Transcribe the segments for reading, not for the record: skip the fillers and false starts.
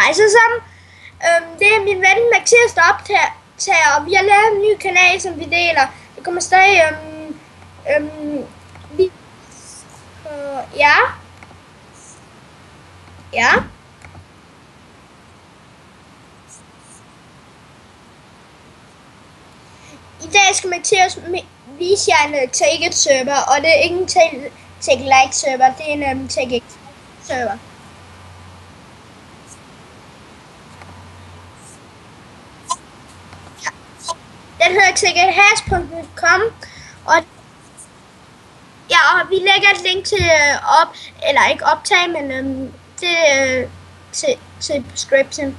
Hej så sammen. Det er min ven Mathias, der optager, og vi har lavet en ny kanal, som vi deler. Det kommer stadig vi, ja. Ja. I dag skal Mathias vise jer en Take-It server, og det er ikke en Take-Like server, det er en Take-It server. Den hedder tickethash.com, og ja, og vi lægger et link til eller ikke optag, men til description.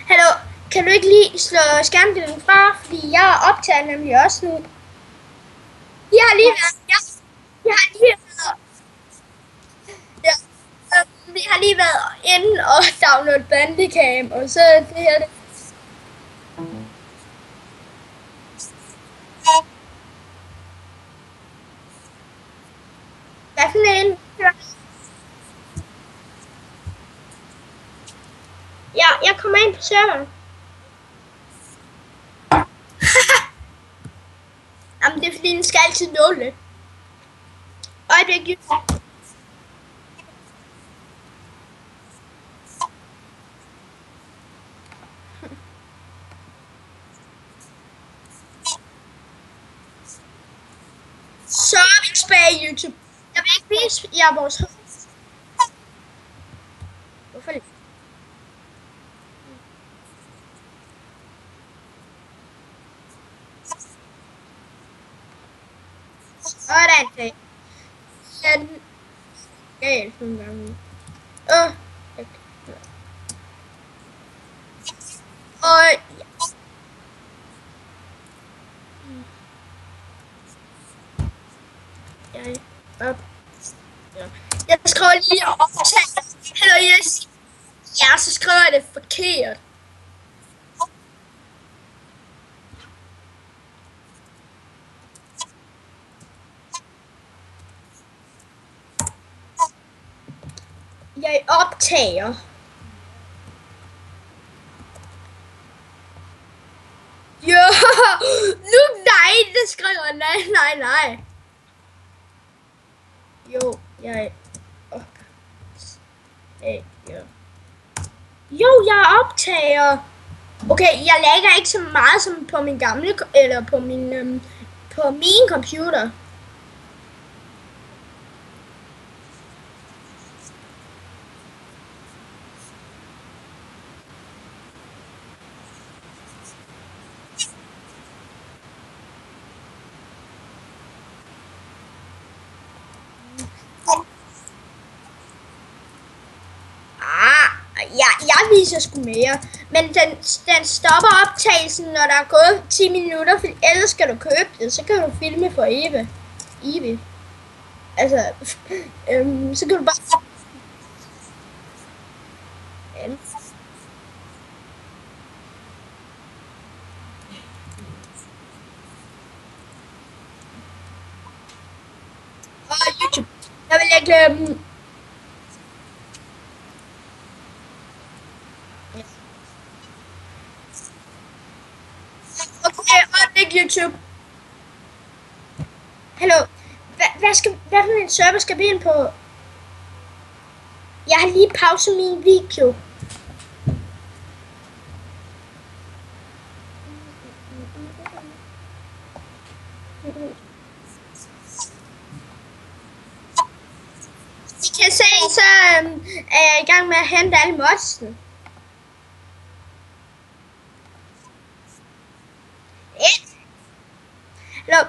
Hallo, kan du ikke lige slå skærmbilledet fra, fordi jeg optager nemlig også nu. Vi har lige været inde og downloade Bandicam, og så det her det. Hvad for en? Ja, jeg kommer ind på serveren. Jamen, det er fordi, den skal altid nåle. Øjeblik. Så er vi tilbage i YouTube. Jeg vil ikke vise jer vores hus. Hvorfor det? Sådan det. Den galt nogle gange. Og jeg skriver lige optag. Hello, yes. Ja, så skriver jeg det forkert. Jeg optager. Jo, nu nej, det skriver nej. Jo, jeg optager. Jo, jeg optager. Okay, jeg lægger ikke så meget som på min gamle, eller på min computer. Ja, jeg viser sgu mere, men den stopper optagelsen, når der er gået 10 minutter, for ellers skal du købe det, så kan du filme for evigt. Altså, så kan du bare... YouTube. Jeg vil lægge... YouTube. Hallo. Hvad for en server skal vi ind på? Jeg har lige pauset min video. I kan se, så er jeg i gang med at hente alle modsene. Look.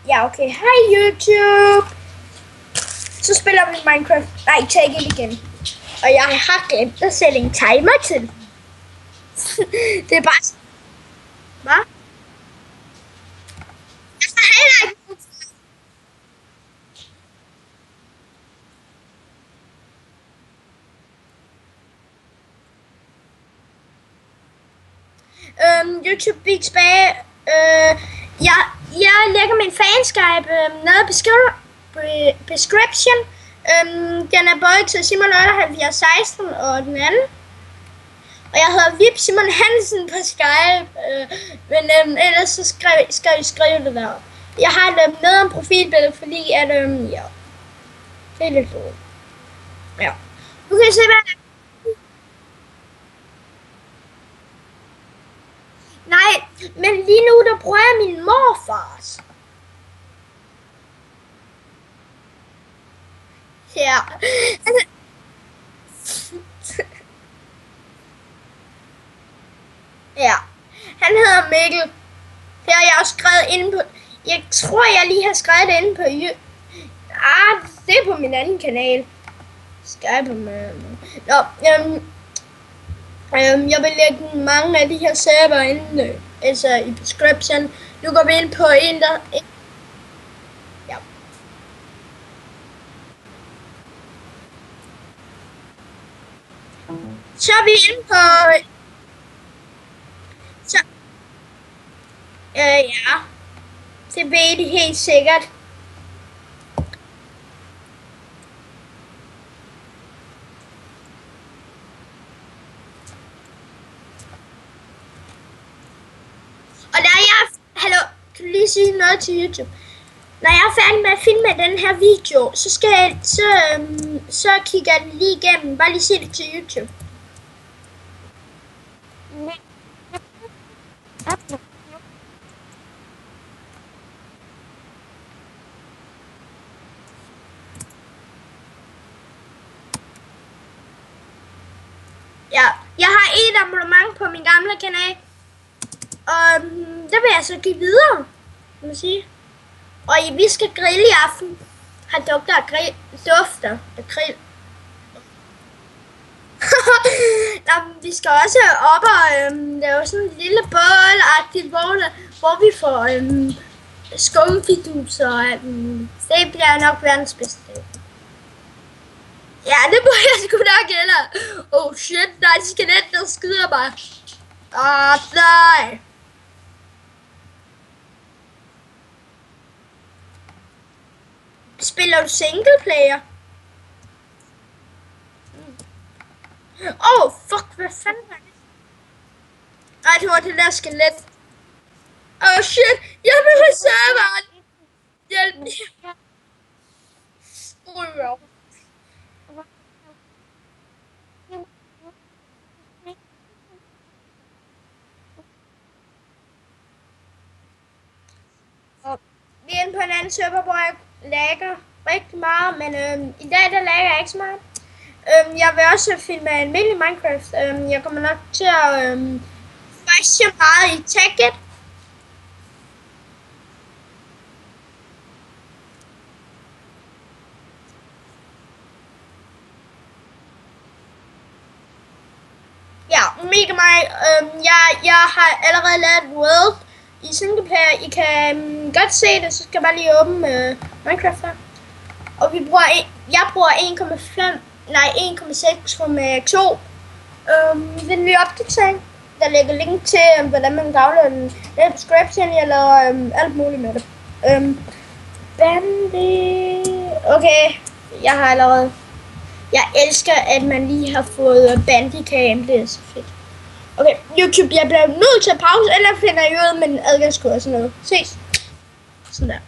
Ja, okay. Hej YouTube. Så spiller vi Minecraft. Nej, tag it igen. Og jeg har glemt at sætte en timer til. Det er bare... Hvad? Jeg har heller ikke... YouTube, vi er tilbage. Jeg lægger min fanskype nede i description. Den er både til Simon 7816 og den anden. Og jeg hedder VIP Simon Hansen på Skype. Men ellers så skal I skrive det der. Jeg har det med om profilbilledet, fordi at ja. Det er lidt lort. Ja. Du kan se, hvad... Nej, men lige nu der bruger jeg min morfars. Ja. Ja. Han hedder Mikkel. Det har jeg også skrevet inde på... Jeg tror, jeg lige har skrevet det inde på... det er på min anden kanal. Skype med... Nå, jeg vil lægge mange af de her server inde, altså i description. Nu går vi ind på en, der... Ja. Så er vi inde på... Så... ja. Det ved I helt sikkert. Og der er hallo, kan du lige sige noget til YouTube? Når jeg er færdig med at filme den her video, så kigger jeg den lige igennem. Bare lige se det til YouTube. Ja, jeg har et abonnement på min gamle kanal. Og der vil jeg så give videre, kan man sige. Og vi skal grille i aften. Har dufter af grill. Nå, vi skal også op og lave sådan en lille bål-agtigt, hvor vi får skumfidus og det bliver nok verdens bedste dag. Ja, det må jeg sgu nok gælde. Oh shit, der er et skelet, der skyder mig. Nej. Spiller du singleplayer? Fuck, hvad fanden var det? Ej, det var det der skelet. Shit, jeg vil have serveren. Hjælp mig. Vi er inde på en anden server, hvor jeg lagger rigtig meget, men i dag der lagger jeg ikke så meget. Jeg vil også filme en almindelig Minecraft. Jeg kommer nok til at flashe meget i Tekkit. Ja, mega meget. Jeg har allerede lavet World i singleplayer. I kan godt se det, så skal jeg bare lige åbne Minecraft her. Og jeg bruger 1,6,2. Det er en ny opdatering. Der ligger link til, hvordan man downloader den. Det er description, jeg laver alt muligt med det. Okay, jeg har allerede... Jeg elsker, at man lige har fået Bandicam. Det er så fedt. Okay, YouTube, jeg bliver nødt til at pause, eller finder jeg ud med en adgangskode og sådan noget. Ses. Sådan der.